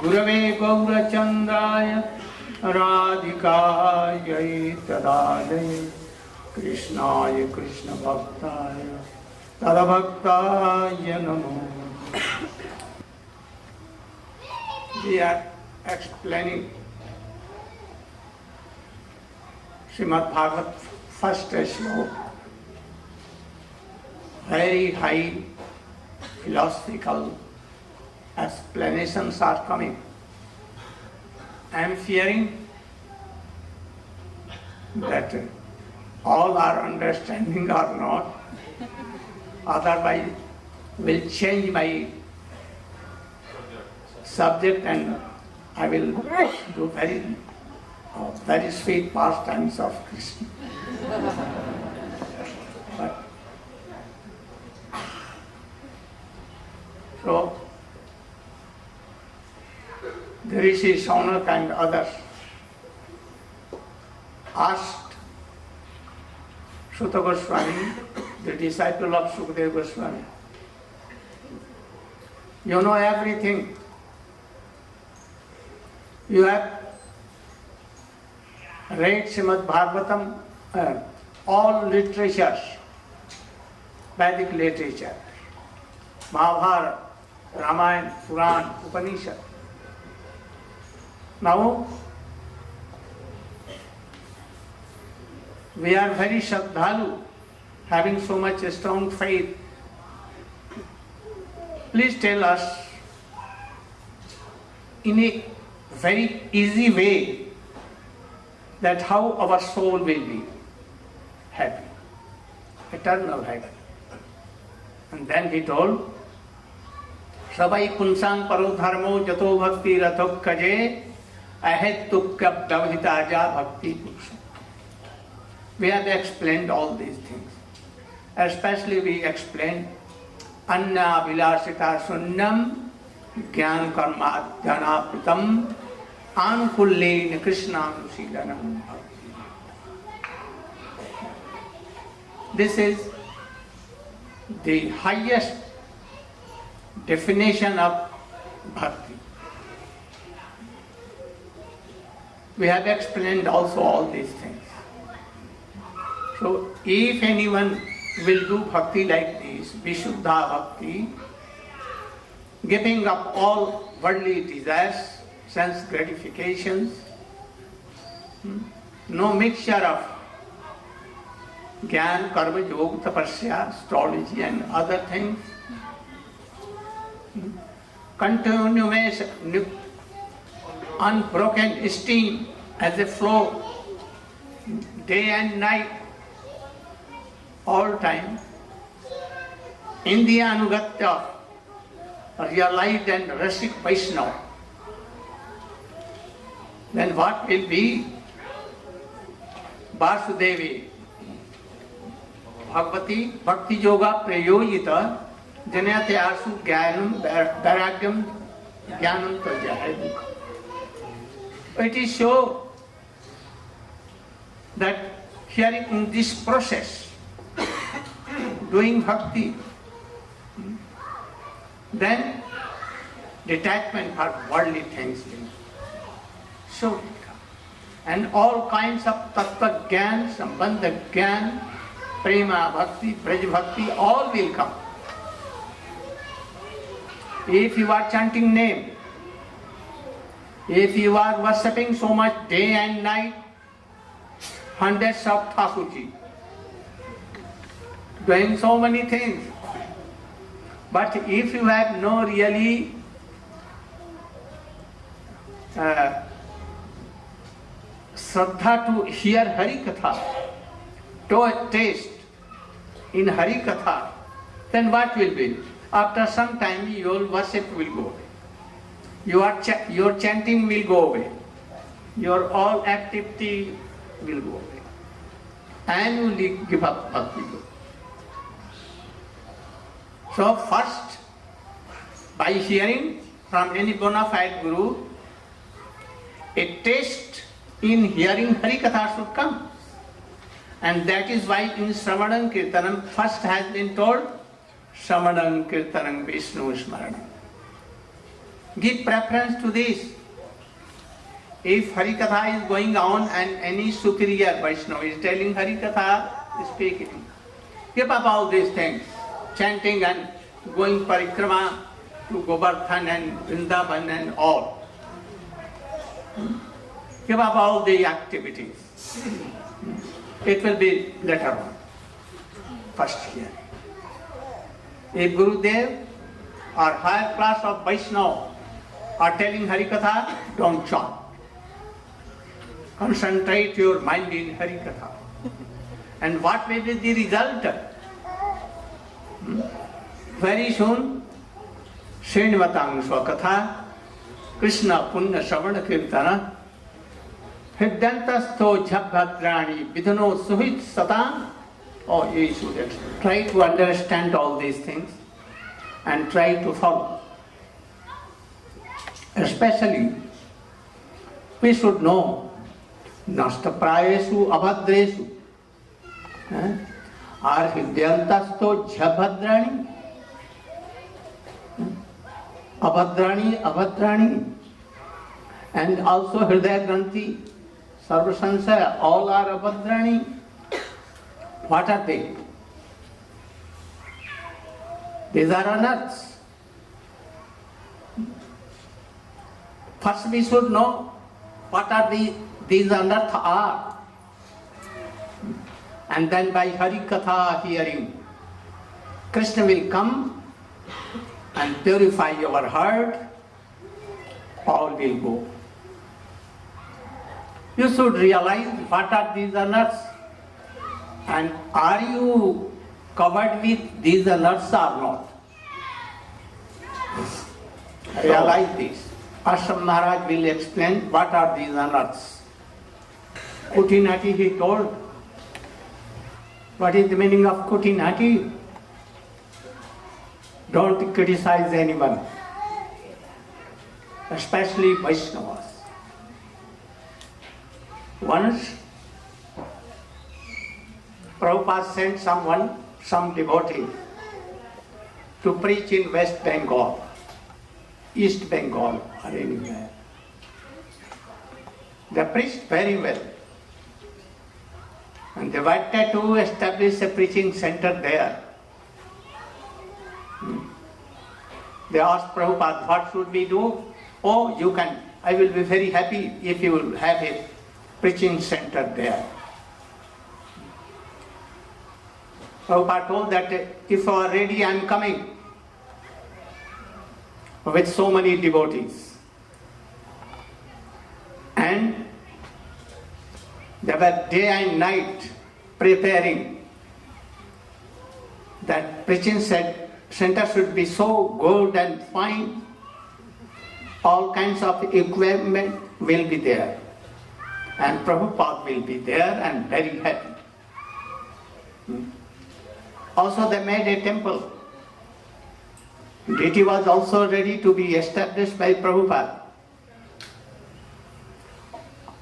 गुरवे गौरचन्द्राय राधिकायै तदालये कृष्णाय कृष्णभक्ताय तद्भक्ताय नमो। We are explaining Srimad Bhagavat first sloka. Very high philosophical explanations are coming. I am fearing that all are understanding or not, otherwise will change my subject and I will do very sweet pastimes of Krishna. But, so the Rishi Shaunak and others asked Suta Goswami, the disciple of Sukadeva Goswami, you know everything. You have read Srimad Bhagavatam, all literatures, Vedic literature, Mahabharata, Ramayana, Puran, Upanishad. Now, we are very Shraddhalu, having so much strong faith. Please tell us in a very easy way that how our soul will be happy, eternal happy. And then he told, Sabai punsang paro dharmo jato bhakti rathok kaje ahetukya davhitaja bhakti purusha. We have explained all these things. Especially we explained Anna Vilasita Sunnam Gyan Karma Dhanapitam Ankullein Krishnanusilanam. This is the highest definition of bhakti. We have explained also all these things. So if anyone will do bhakti like this, Vishuddha bhakti, giving up all worldly desires, sense gratifications, no mixture of Gyan, Karma, Yoga, Tapasya, astrology and other things, continuous unbroken stream as a flow, day and night, all time, in the Anugatya, realized and Rasik Vaishnava, then what will be Vasudevi, Bhagavati, Bhakti Yoga Prayojita, Janayate Asu Jnanam Vairagyam Jnanam Tajaya. It is so that here in this process, doing bhakti, then detachment for worldly things will so become. And all kinds of tattva gyan, sambandha gyan, prema bhakti, braj bhakti, all will come. If you are chanting name, if you are worshipping so much day and night, hundreds of Thakurji, doing so many things, but if you have no really Shraddha to hear Hari Katha, to taste in Hari Katha, then what will be? After some time your worship will go away. Your chanting will go away. Your all activity will go away. And you will give up bhakti. So first, by hearing from any bona fide guru, a taste in hearing Hari Katha should come. And that is why in Shravanam Kirtanam first has been told Shravanam Kirtanam Vishnu Smaranam. give preference to this. If Harikatha is going on and any superior Vaishnava is telling Harikatha, speaking, give up all these things, chanting and going parikrama to Govardhan and Vrindavan and all. Give up all the activities. It will be later on. First here. If Gurudev or higher class of Vaishnava are telling Harikatha, don't chant. Concentrate your mind in Harikatha. And what will be the result? Very soon, Srinvatang Swakatha, Krishna Punya Savana Kirtana, Hridyantasto Jhabhadrani Vidhano Suhit Satan. Oh, you should try to understand all these things and try to follow. Especially, we should know Nastaprayesu Abhadresu are Hridyantasto Jhabhadrani Abhadrani and also Hridaya Granthi, Sarva Sansara, all are Abhadrani. What are they? These are anarths. First we should know what are these anarthas are. And then by Harikatha hearing, Krishna will come and purify your heart, all will go. You should realize what are these anarthas and are you covered with these anarthas or not. Realize this. Ashram Maharaj will explain what are these anarthas. Kutinati he told. What is the meaning of Kutinati? Don't criticize anyone, especially Vaishnavas. Once, Prabhupada sent some devotee, to preach in West Bengal, East Bengal or anywhere. They preached very well. And they wanted to establish a preaching center there. They asked Prabhupada, what should we do? Oh, you can. I will be very happy if you will have a preaching center there. Prabhupada told that if you are ready, I am coming with so many devotees. And they were day and night preparing. That preaching center should be so good and fine. All kinds of equipment will be there. And Prabhupada will be there and very happy. Also they made a temple. Deity was also ready to be established by Prabhupada.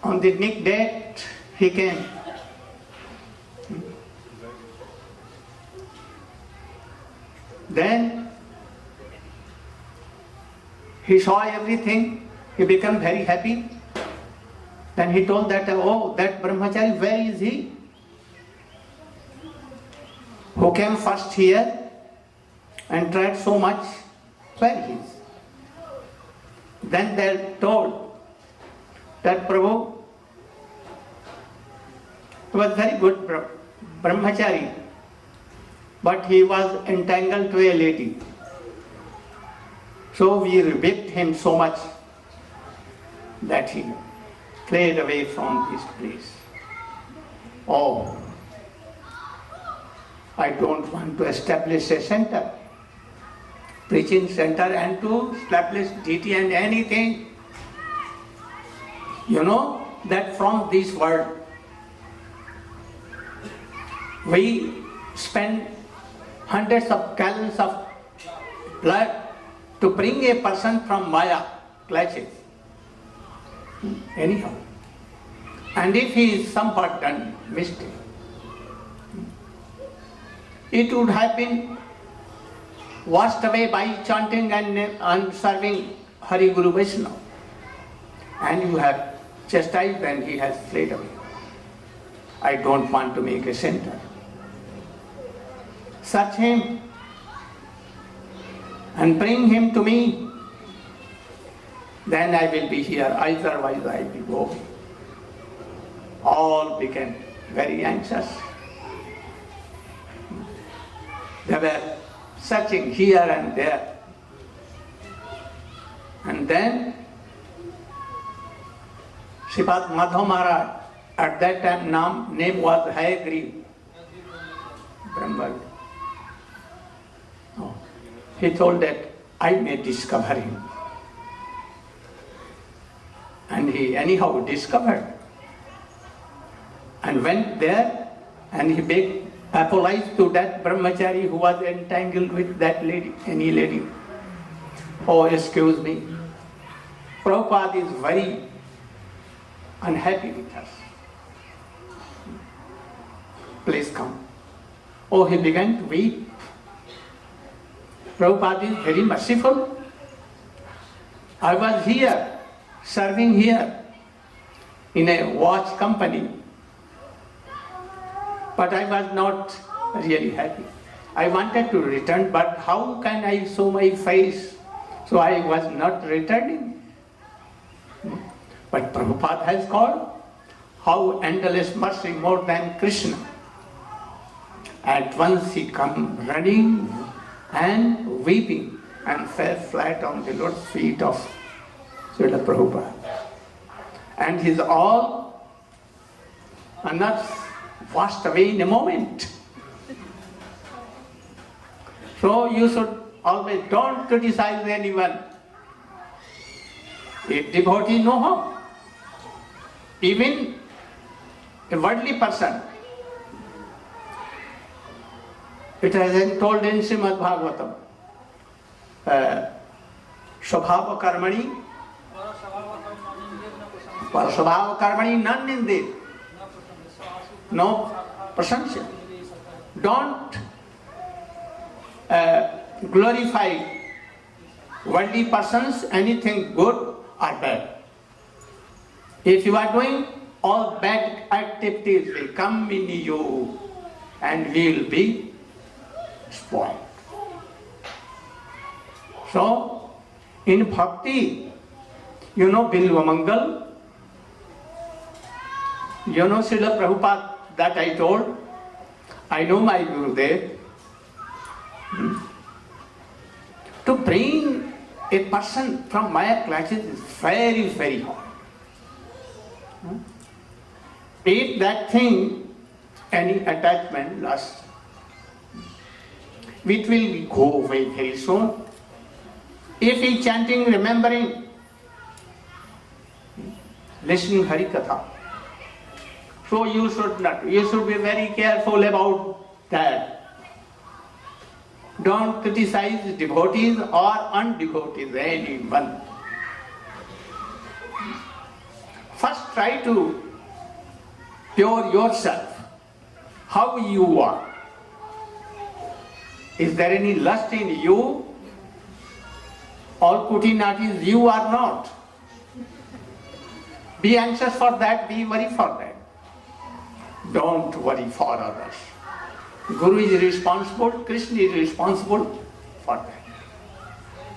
On the next date, he came. Then he saw everything, he became very happy. Then he told that, oh, that brahmachari, where is he? Who came first here and tried so much, where he is? Then they told that Prabhu was very good brahmachari, but he was entangled to a lady. So we rebuked him so much that he fled away from this place. Oh, I don't want to establish a center, preaching center, and to establish deity and anything. You know that from this world we spend hundreds of gallons of blood to bring a person from Maya clutches. Anyhow. And if he is somewhat done mistake, it would have been washed away by chanting and serving Hari Guru Vaishnava, and you have chastised and he has fled away. I don't want to make a center. Search him and bring him to me. Then I will be here, otherwise I will go. All became very anxious. They were searching here and there. And then Sripad Madhav Maharaj, at that time name was Hayagriva Brahma. Oh. He told that I may discover him. And he anyhow discovered. And went there and he begged, apologized to that brahmachari who was entangled with that lady, any lady. Oh, excuse me. Prabhupada is very unhappy with us. Please come. Oh, he began to weep. Prabhupada is very merciful. I was here, serving here in a watch company. But I was not really happy. I wanted to return, but how can I show my face? So I was not returning. But Prabhupada has called. How endless mercy more than Krishna. At once he come running and weeping and fell flat on the Lord's feet of Srila Prabhupada. And his all unearthed washed away in a moment. So you should always don't criticize anyone. If devotee no harm, even a worldly person. It has been told in Srimad Bhagavatam, Swabhava Karmani, Swabhava Karmani none in this. No prasansa. Don't glorify worldly persons, anything good or bad. If you are doing, all bad activities will come in you and will be spoiled. So, in bhakti, you know Bilva Mangal, you know Srila Prabhupada that I told, I know my Gurudev. To bring a person from Maya classes is very, very hard. If that thing, any attachment, lust, which will go away very soon. If he chanting, remembering, listening Hari Katha. So you should not, you should be very careful about that. Don't criticize devotees or undevotees, anyone. First try to pure yourself, how you are. Is there any lust in you? Or Kutinati is you or not? Be anxious for that, be worried for that. Don't worry for others. Guru is responsible, Krishna is responsible for that.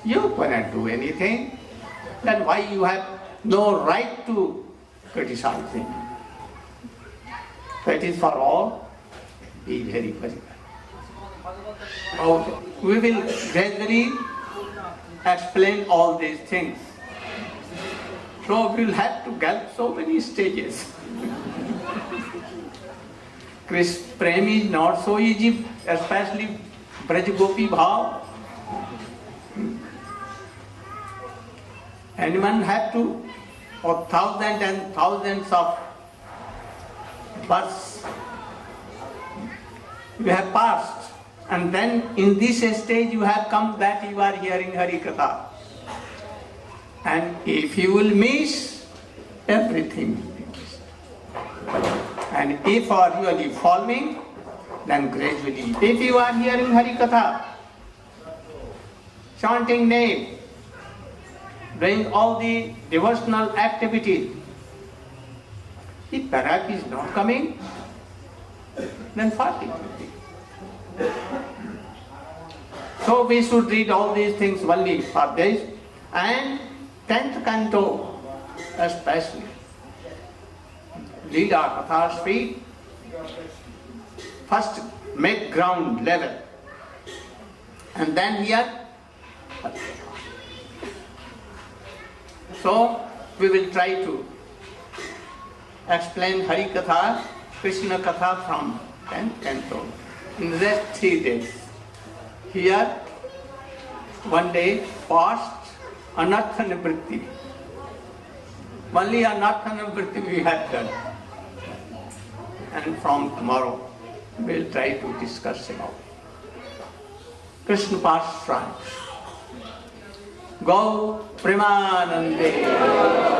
You cannot do anything, then why you have no right to criticize him? That is for all, be very, very well. Okay. We will gradually explain all these things. So we will have to get so many stages. Prem is not so easy, especially Braj Gopi Bhav. Anyone have to, for thousands and thousands of births, you have passed. And then in this stage you have come that you are hearing Hari Katha. And if you will miss, everything will be missed. And if you are really following, then gradually, if you are hearing Hari Katha, chanting name, doing all the devotional activities. If Vairagya is not coming, then what it will be? So we should read all these things only for this. And 10th canto especially. Leela Katha speed. First make ground level. And then here. So we will try to explain Hari Katha, Krishna Katha from 10th canto in the rest 3 days. Here, one day past Anartha Nivritti. Only Anartha Nivritti we have done. And from tomorrow we will try to discuss about Krishna pastimes. Go Premanande.